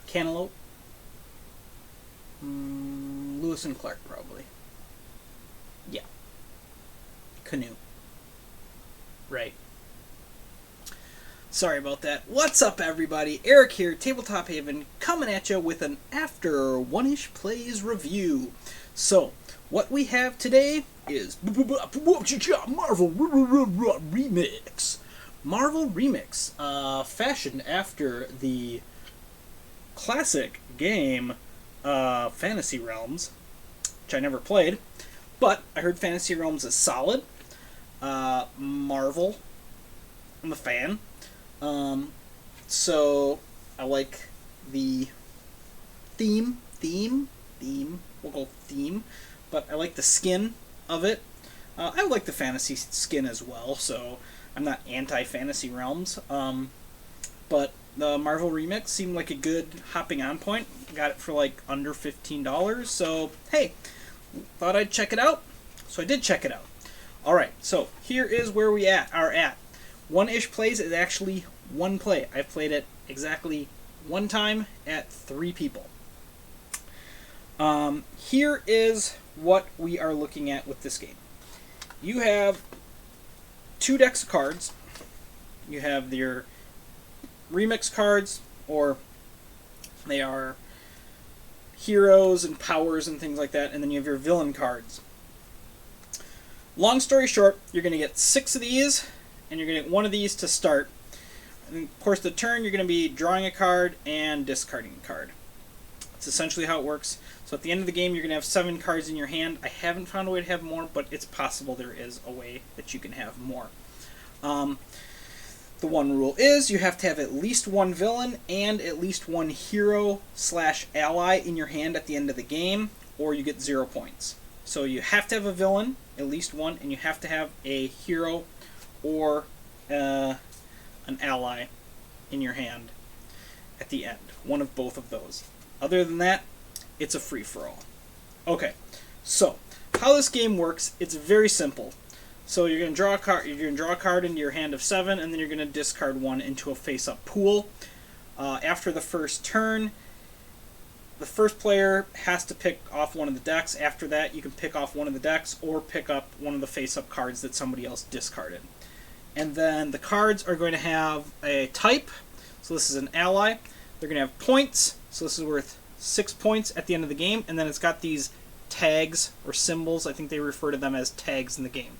Cantaloupe. Lewis and Clark, probably. Yeah. Canoe. Right. Sorry about that. What's up, everybody? Eric here, Tabletop Haven, coming at you with an After One-ish Plays review. So, what we have today is Marvel Remix. Marvel Remix, fashioned after the classic game Fantasy Realms, which I never played, but I heard Fantasy Realms is solid. Marvel, I'm a fan. So I like the theme, we'll go theme, but I like the skin of it. I like the fantasy skin as well, so I'm not anti-Fantasy Realms. But the Marvel Remix seemed like a good hopping on point. Got it for like under $15, so hey, thought I'd check it out. So I did check it out. Alright, so here is where we are at. One-ish Plays is actually one play. I've played it exactly one time at 3 people. Here is what we are looking at with this game. You have 2 decks of cards. You have your remix cards, or they are heroes and powers and things like that, and then you have your villain cards. Long story short, you're going to get 6 of these, and you're going to get 1 of these to start. And of course, the turn, you're going to be drawing a card and discarding a card. That's essentially how it works. So at the end of the game, you're going to have 7 cards in your hand. I haven't found a way to have more, but it's possible there is a way that you can have more. The one rule is you have to have at least 1 villain and at least 1 hero/ally in your hand at the end of the game, or you get 0 points. So you have to have a villain, at least 1, and you have to have a hero or an ally in your hand at the end. One of both of those. Other than that, it's a free-for-all. Okay, so how this game works, it's very simple. So you're going to draw a card. You're going to draw a card into your hand of 7, and then you're going to discard 1 into a face-up pool. After the first turn, the first player has to pick off one of the decks. After that, you can pick off one of the decks or pick up one of the face-up cards that somebody else discarded. And then the cards are going to have a type. So this is an ally. They're going to have points. So this is worth 6 points at the end of the game. And then it's got these tags or symbols. I think they refer to them as tags in the game.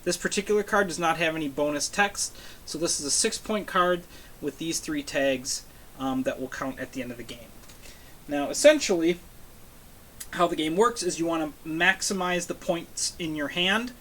This particular card does not have any bonus text. So this is a 6-point card with these 3 tags that will count at the end of the game. Now, essentially, how the game works is you want to maximize the points in your hand.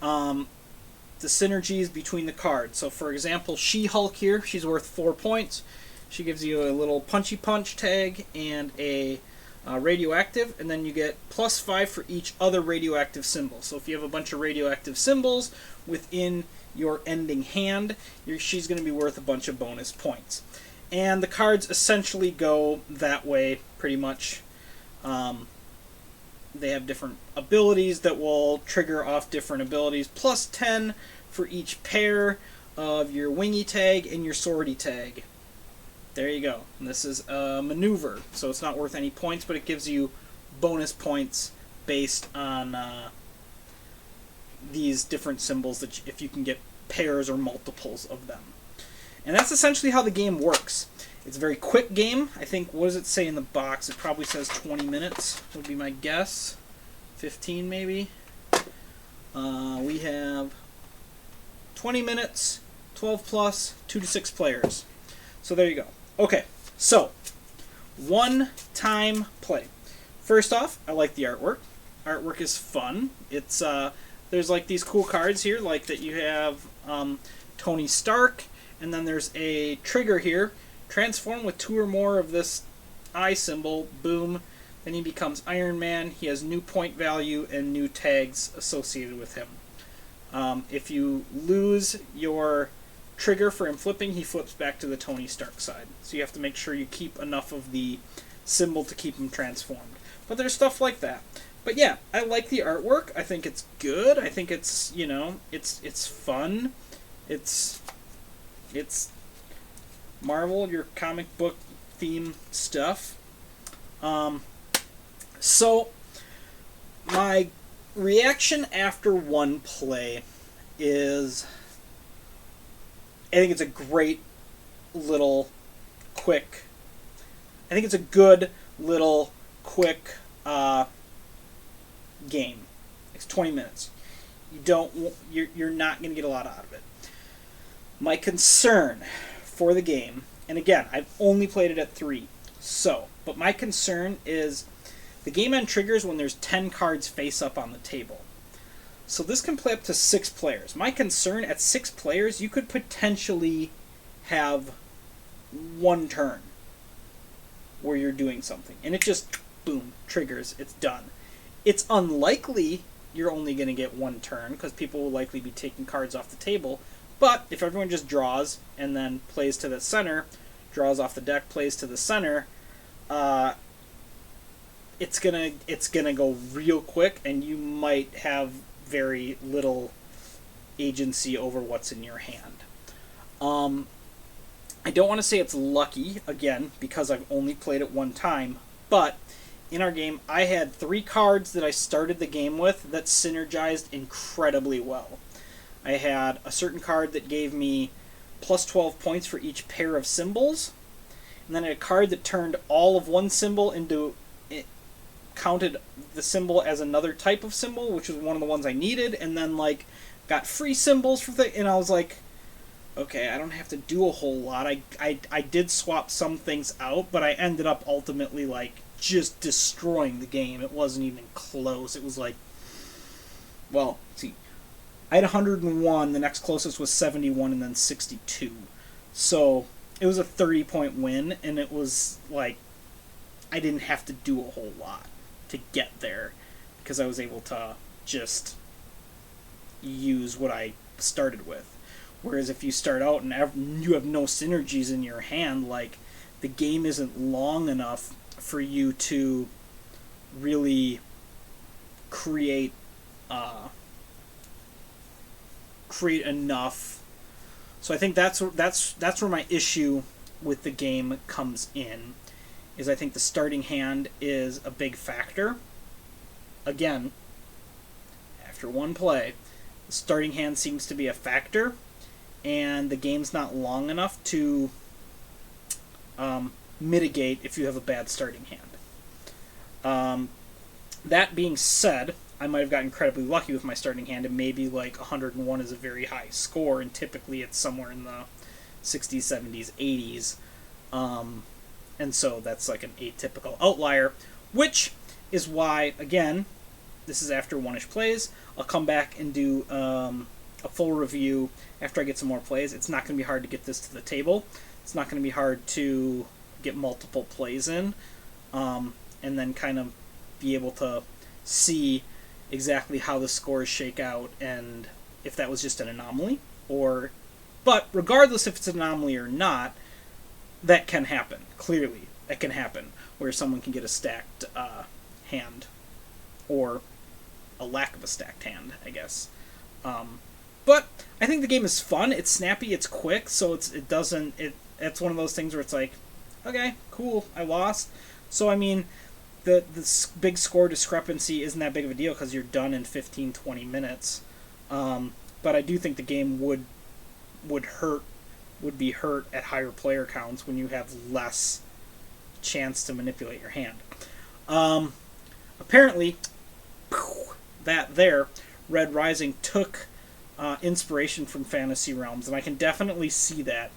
The synergies between the cards. So, for example, She-Hulk here, she's worth 4 points. She gives you a little punchy punch tag and a radioactive, and then you get +5 for each other radioactive symbol. So if you have a bunch of radioactive symbols within your ending hand, she's going to be worth a bunch of bonus points. And the cards essentially go that way pretty much. They have different abilities that will trigger off different abilities. +10 for each pair of your wingy tag and your swordy tag. There you go. And this is a maneuver, so it's not worth any points, but it gives you bonus points based on these different symbols that if you can get pairs or multiples of them. And that's essentially how the game works. It's a very quick game. I think, what does it say in the box? It probably says 20 minutes would be my guess. 15 maybe. We have 20 minutes, 12 plus, 2 to 6 players. So there you go. Okay, so one-time play. First off, I like the artwork. Artwork is fun. It's there's like these cool cards here, like that you have Tony Stark, and then there's a trigger here. Transform with 2 or more of this eye symbol, boom, then he becomes Iron Man. He has new point value and new tags associated with him. If you lose your trigger for him flipping, he flips back to the Tony Stark side. So you have to make sure you keep enough of the symbol to keep him transformed. But there's stuff like that. But yeah, I like the artwork. I think it's good. I think it's, you know, it's fun. It's Marvel, your comic book theme stuff. So my reaction after one play is, I think it's a great little quick, I think it's a good little quick game. It's 20 minutes. You're not going to get a lot out of it. My concern for the game, and again, I've only played it at 3, but my concern is the game end triggers when there's 10 cards face up on the table. So this can play up to 6 players. My concern, at 6 players, you could potentially have one turn where you're doing something, and it just, boom, triggers, it's done. It's unlikely you're only going to get one turn, because people will likely be taking cards off the table, but if everyone just draws and then plays to the center, draws off the deck, plays to the center, it's gonna go real quick, and you might have very little agency over what's in your hand. I don't want to say it's lucky, again, because I've only played it one time, but in our game, I had 3 cards that I started the game with that synergized incredibly well. I had a certain card that gave me plus 12 points for each pair of symbols, and then I had a card that turned all of one symbol into, it counted the symbol as another type of symbol, which was one of the ones I needed, and then like got free symbols for the, and I was like, okay, I don't have to do a whole lot. I did swap some things out, but I ended up ultimately like just destroying the game. It wasn't even close. It was like, well, see, I had 101, the next closest was 71, and then 62. So it was a 30-point win, and it was like, I didn't have to do a whole lot to get there, because I was able to just use what I started with. Whereas if you start out and you have no synergies in your hand, like, the game isn't long enough for you to really create enough. So I think that's where my issue with the game comes in, is I think the starting hand is a big factor. Again, after one play, the starting hand seems to be a factor, and the game's not long enough to mitigate if you have a bad starting hand. That being said, I might have gotten incredibly lucky with my starting hand, and maybe like 101 is a very high score, and typically it's somewhere in the 60s, 70s, 80s. And so that's like an atypical outlier, which is why, again, this is after one-ish plays. I'll come back and do a full review after I get some more plays. It's not going to be hard to get this to the table. It's not going to be hard to get multiple plays in, and then kind of be able to see exactly how the scores shake out and if that was just an anomaly, or, but regardless if it's an anomaly or not, that can happen. Clearly, that can happen, where someone can get a stacked hand, or a lack of a stacked hand, I guess. But I think the game is fun. It's snappy. It's quick. So it's one of those things where it's like, okay, cool, I lost. So I mean, the big score discrepancy isn't that big of a deal because you're done in 15-20 minutes. But I do think the game would be hurt at higher player counts when you have less chance to manipulate your hand. Apparently, Red Rising took inspiration from Fantasy Realms, and I can definitely see that.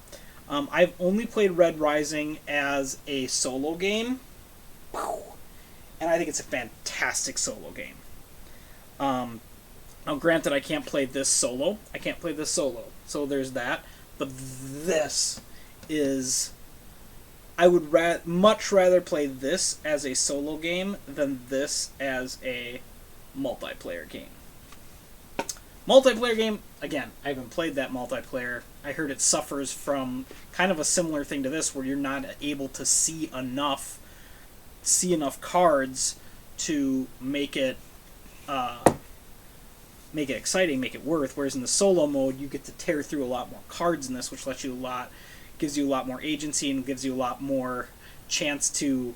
I've only played Red Rising as a solo game, and I think it's a fantastic solo game. Now, granted, I can't play this solo. So there's that. But this is... I would much rather play this as a solo game than this as a multiplayer game. Multiplayer game, again, I haven't played that multiplayer. I heard it suffers from kind of a similar thing to this, where you're not able to see enough cards to make it exciting, make it worth. Whereas in the solo mode, you get to tear through a lot more cards in this, which gives you a lot more agency and gives you a lot more chance to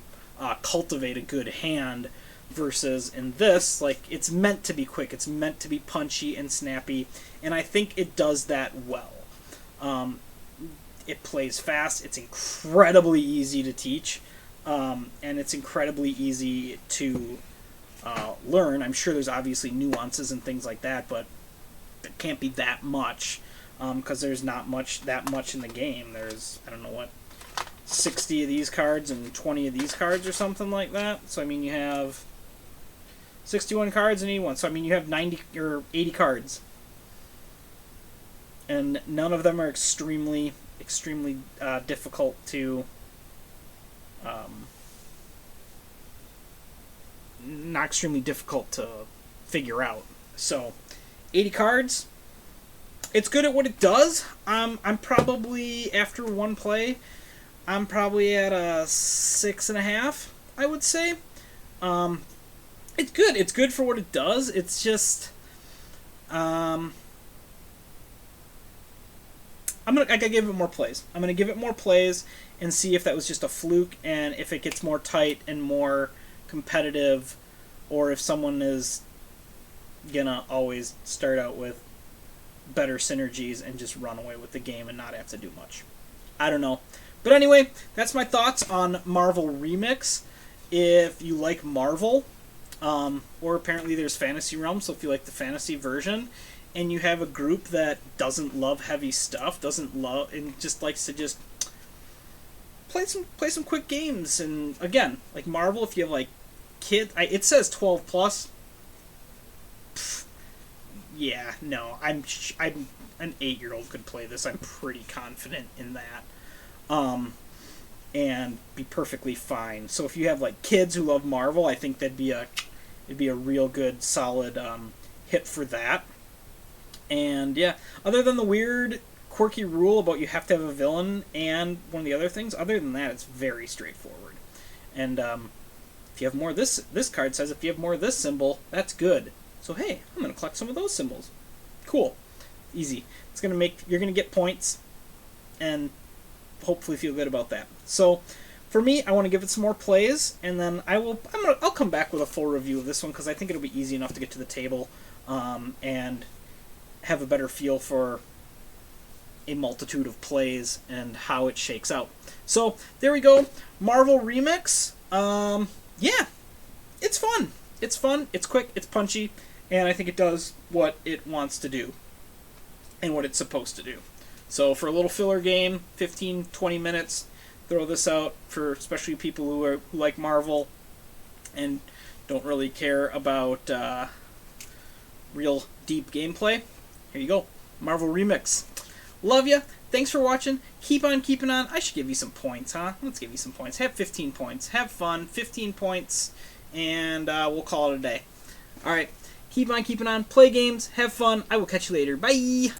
cultivate a good hand. Versus in this, like, it's meant to be quick, it's meant to be punchy and snappy, and I think it does that well. It plays fast, it's incredibly easy to teach, and it's incredibly easy to learn. I'm sure there's obviously nuances and things like that, but it can't be that much, because there's not that much in the game. There's, I don't know what, 60 of these cards and 20 of these cards or something like that. So I mean, you have 61 cards in each one. So I mean, you have 90 or 80 cards, and none of them are extremely difficult to not extremely difficult to figure out. So 80 cards, it's good at what it does. I'm probably, after one play, I'm probably at a 6.5, I would say. It's good. It's good for what it does. It's just, I gotta give it more plays. I'm gonna give it more plays and see if that was just a fluke, and if it gets more tight and more competitive, or if someone is gonna always start out with better synergies and just run away with the game and not have to do much. I don't know. But anyway, that's my thoughts on Marvel Remix. If you like Marvel, or apparently there's Fantasy Realm, so if you like the fantasy version, and you have a group that doesn't love heavy stuff, and just likes to just play some quick games, and again, like Marvel, if you have like it says 12 plus. Yeah, no, I'm an 8-year-old could play this. I'm pretty confident in that. And be perfectly fine. So if you have like kids who love Marvel, I think it'd be a real good solid hit for that. And yeah, other than the weird quirky rule about you have to have a villain and one of the other things, other than that, it's very straightforward. And if you have more of this card says if you have more of this symbol, that's good. So hey, I'm gonna collect some of those symbols. Cool, easy. You're gonna get points, and hopefully feel good about that. So for me, I want to give it some more plays, and then I'll come back with a full review of this one, because I think it'll be easy enough to get to the table and have a better feel for a multitude of plays and how it shakes out. So there we go, Marvel Remix. Yeah, it's fun. It's fun. It's quick. It's punchy, and I think it does what it wants to do and what it's supposed to do. So for a little filler game, 15-20 minutes, throw this out for especially people who like Marvel and don't really care about real deep gameplay. Here you go, Marvel Remix. Love ya. Thanks for watching. Keep on keeping on. I should give you some points, huh? Let's give you some points. Have 15 points. Have fun. 15 points, and we'll call it a day. All right. Keep on keeping on. Play games. Have fun. I will catch you later. Bye.